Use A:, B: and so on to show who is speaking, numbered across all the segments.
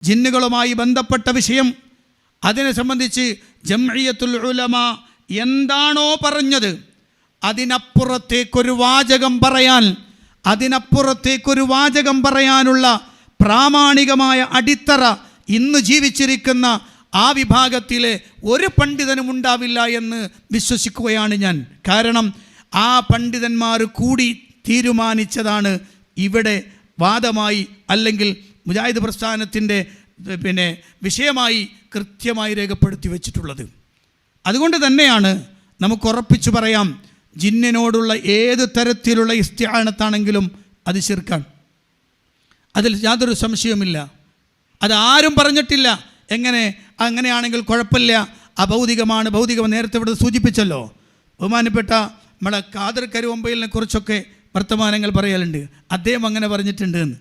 A: ജിന്നുകളുമായി ബന്ധപ്പെട്ട വിഷയം, അതിനെ സംബന്ധിച്ച് ജംഇയ്യത്തുൽ ഉലമ എന്താണോ പറഞ്ഞത് അതിനപ്പുറത്തേക്കൊരു വാചകം പറയാനുള്ള പ്രാമാണികമായ അടിത്തറ ഇന്ന് ജീവിച്ചിരിക്കുന്ന ആ വിഭാഗത്തിലെ ഒരു പണ്ഡിതനും ഉണ്ടാവില്ല എന്ന് വിശ്വസിക്കുകയാണ് ഞാൻ. കാരണം ആ പണ്ഡിതന്മാർ കൂടി തീരുമാനിച്ചതാണ് ഇവിടെ വാദമായി അല്ലെങ്കിൽ മുജാഹിദ് പ്രസ്ഥാനത്തിൻ്റെ വിഷയമായി കൃത്യമായി രേഖപ്പെടുത്തി വച്ചിട്ടുള്ളത്. അതുകൊണ്ട് തന്നെയാണ് നമുക്ക് ഉറപ്പിച്ചു പറയാം, ജിന്നിനോടുള്ള ഏത് തരത്തിലുള്ള ഇസ്തിആനത്താണെങ്കിലും അത് ശിർക്കാണ്. അതിൽ യാതൊരു സംശയവുമില്ല. അത് ആരും പറഞ്ഞിട്ടില്ല അങ്ങനെയാണെങ്കിൽ കുഴപ്പമില്ല, അഭൗതികമാണ്, ഭൗതികം നേരത്തെ ഇവിടെ സൂചിപ്പിച്ചല്ലോ. ബഹുമാനപ്പെട്ട നമ്മളെ ഖാദർ കരുവമ്പയിലിനെ കുറിച്ചൊക്കെ വർത്തമാനങ്ങൾ പറയലുണ്ട്. അദ്ദേഹം അങ്ങനെ പറഞ്ഞിട്ടുണ്ട് എന്ന്.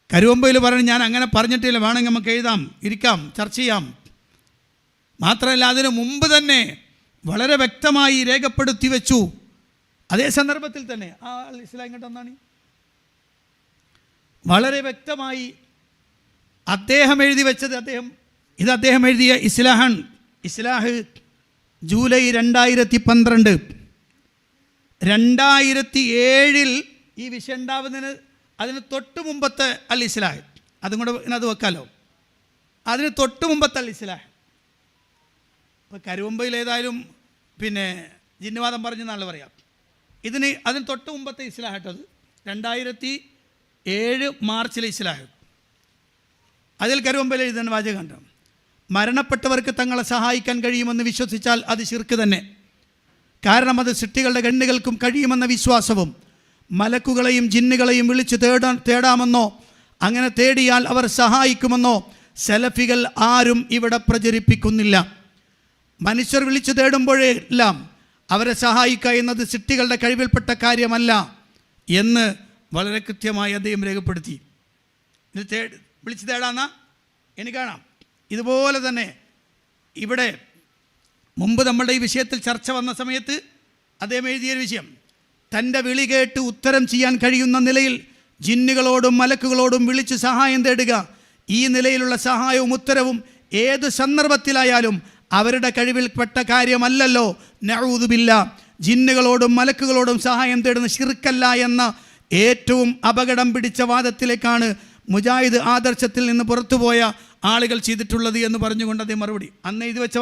A: കരുവമ്പയിൽ പറഞ്ഞു, ഞാൻ അങ്ങനെ പറഞ്ഞിട്ടില്ല, വേണമെങ്കിൽ നമുക്ക് എഴുതാം, ഇരിക്കാം, ചർച്ച ചെയ്യാം. മാത്രമല്ല അതിനു മുമ്പ് തന്നെ വളരെ വ്യക്തമായി രേഖപ്പെടുത്തി വെച്ചു. അതേ സന്ദർഭത്തിൽ തന്നെ ഇസ്ലാം ഇങ്ങോട്ട് ഒന്നാണ് വളരെ വ്യക്തമായി അദ്ദേഹം എഴുതി വെച്ചത്. അദ്ദേഹം എഴുതിയ ഇസ്ലാഹ് ജൂലൈ 2012. 2007 ഈ വിഷയം ഉണ്ടാവുന്നതിന് അതിന് തൊട്ട് മുമ്പത്തെ അൽ ഇസ്ലാഹ്, അതും കൂടെ അത് വെക്കാലോ. അതിന് തൊട്ട് മുമ്പത്തെ അൽ ഇസ്ലാഹ്. ഇപ്പോൾ കരുവമ്പയിൽ ഏതായാലും ജിന്നുവാദം പറഞ്ഞെന്നാണ് പറയാം. അതിന് തൊട്ട് മുമ്പത്തെ ഇസ്ലാഹ് കേട്ടത് 2007 മാർച്ചിലെ ഇസ്ലാഹ്. അതിൽ കരുവമ്പയിൽ എഴുതുന്ന വാചകം കണ്ടു, മരണപ്പെട്ടവർക്ക് തങ്ങളെ സഹായിക്കാൻ കഴിയുമെന്ന് വിശ്വസിച്ചാൽ അത് ശിർക്ക് തന്നെ. കാരണം അത് സൃഷ്ടികളുടെ കണ്ണുകൾക്കും കഴിയുമെന്ന വിശ്വാസവും മലക്കുകളെയും ജിന്നുകളെയും വിളിച്ച് തേടാമെന്നോ അങ്ങനെ തേടിയാൽ അവർ സഹായിക്കുമെന്നോ സലഫികൾ ആരും ഇവിടെ പ്രചരിപ്പിക്കുന്നില്ല. മനുഷ്യർ വിളിച്ചു തേടുമ്പോഴെല്ലാം അവരെ സഹായിക്കുക എന്നത് സൃഷ്ടികളുടെ കഴിവിൽപ്പെട്ട കാര്യമല്ല എന്ന് വളരെ കൃത്യമായി അദ്ദേഹം രേഖപ്പെടുത്തി. വിളിച്ചു തേടാന്നാ എനിക്ക് കാണാം. ഇതുപോലെ തന്നെ ഇവിടെ മുമ്പ് നമ്മളുടെ ഈ വിഷയത്തിൽ ചർച്ച വന്ന സമയത്ത് അദ്ദേഹം എഴുതിയൊരു വിഷയം, തൻ്റെ വിളി കേട്ട് ഉത്തരം ചെയ്യാൻ കഴിയുന്ന നിലയിൽ ജിന്നുകളോടും മലക്കുകളോടും വിളിച്ച് സഹായം തേടുക, ഈ നിലയിലുള്ള സഹായവും ഉത്തരവും ഏത് സന്ദർഭത്തിലായാലും അവരുടെ കഴിവിൽപ്പെട്ട കാര്യമല്ലല്ലോ. നഊദു ബില്ലാഹ്. ജിന്നുകളോടും മലക്കുകളോടും സഹായം തേടുന്ന ശിർക്കല്ല എന്ന ഏറ്റവും അപകടം പിടിച്ച വാദത്തിലേക്കാണ് മുജാഹിദ് ആദർശത്തിൽ നിന്ന് പുറത്തുപോയ ആളുകൾ ചെയ്തിട്ടുള്ളത് എന്ന് പറഞ്ഞുകൊണ്ട് അതേ മറുപടി അന്ന് എഴുതി വെച്ച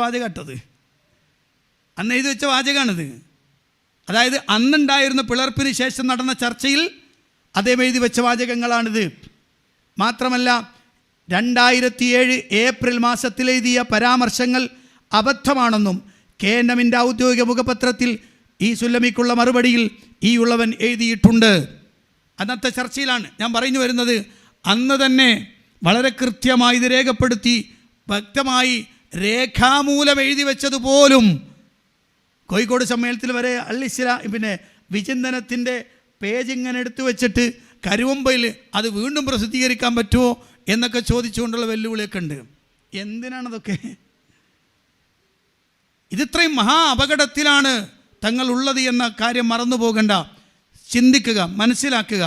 A: വാചകമാണിത്. അതായത് അന്നുണ്ടായിരുന്ന പിളർപ്പിന് ശേഷം നടന്ന ചർച്ചയിൽ അദ്ദേഹം എഴുതി വെച്ച വാചകങ്ങളാണിത്. മാത്രമല്ല 2007 ഏപ്രിൽ മാസത്തിൽ എഴുതിയ പരാമർശങ്ങൾ അബദ്ധമാണെന്നും KNMന്റെ ഔദ്യോഗിക മുഖപത്രത്തിൽ ഈ സുല്ലമിക്കുള്ള മറുപടിയിൽ ഈ ഉള്ളവൻ എഴുതിയിട്ടുണ്ട്. അന്നത്തെ ചർച്ചയിലാണ് ഞാൻ പറഞ്ഞു വരുന്നത്. അന്ന് തന്നെ വളരെ കൃത്യമായി ഇത് രേഖപ്പെടുത്തി വ്യക്തമായി രേഖാമൂലം എഴുതി വെച്ചതുപോലും കോഴിക്കോട് സമ്മേളനത്തിൽ വരെ വിചിന്തനത്തിൻ്റെ പേജ് ഇങ്ങനെ എടുത്തു വെച്ചിട്ട് കരുവമ്പയിൽ അത് വീണ്ടും പ്രസിദ്ധീകരിക്കാൻ പറ്റുമോ എന്നൊക്കെ ചോദിച്ചുകൊണ്ടുള്ള വെല്ലുവിളിയൊക്കെ ഉണ്ട്. എന്തിനാണതൊക്കെ? ഇതിത്രയും മഹാ അപകടത്തിലാണ് തങ്ങൾ ഉള്ളത് എന്ന കാര്യം മറന്നു പോകണ്ട. ചിന്തിക്കുക, മനസ്സിലാക്കുക.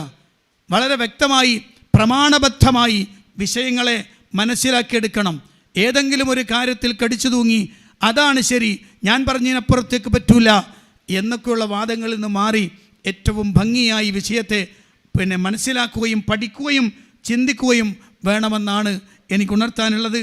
A: വളരെ വ്യക്തമായി പ്രമാണബദ്ധമായി വിഷയങ്ങളെ മനസ്സിലാക്കിയെടുക്കണം. ഏതെങ്കിലും ഒരു കാര്യത്തിൽ കടിച്ചു തൂങ്ങി അതാണ് ശരി, ഞാൻ പറഞ്ഞതിനപ്പുറത്തേക്ക് പറ്റൂല എന്നൊക്കെയുള്ള വാദങ്ങളിൽ നിന്ന് മാറി ഏറ്റവും ഭംഗിയായി വിഷയത്തെ മനസ്സിലാക്കുകയും പഠിക്കുകയും ചിന്തിക്കുകയും വേണമെന്നാണ് എനിക്ക് ഉണർത്താനുള്ളത്.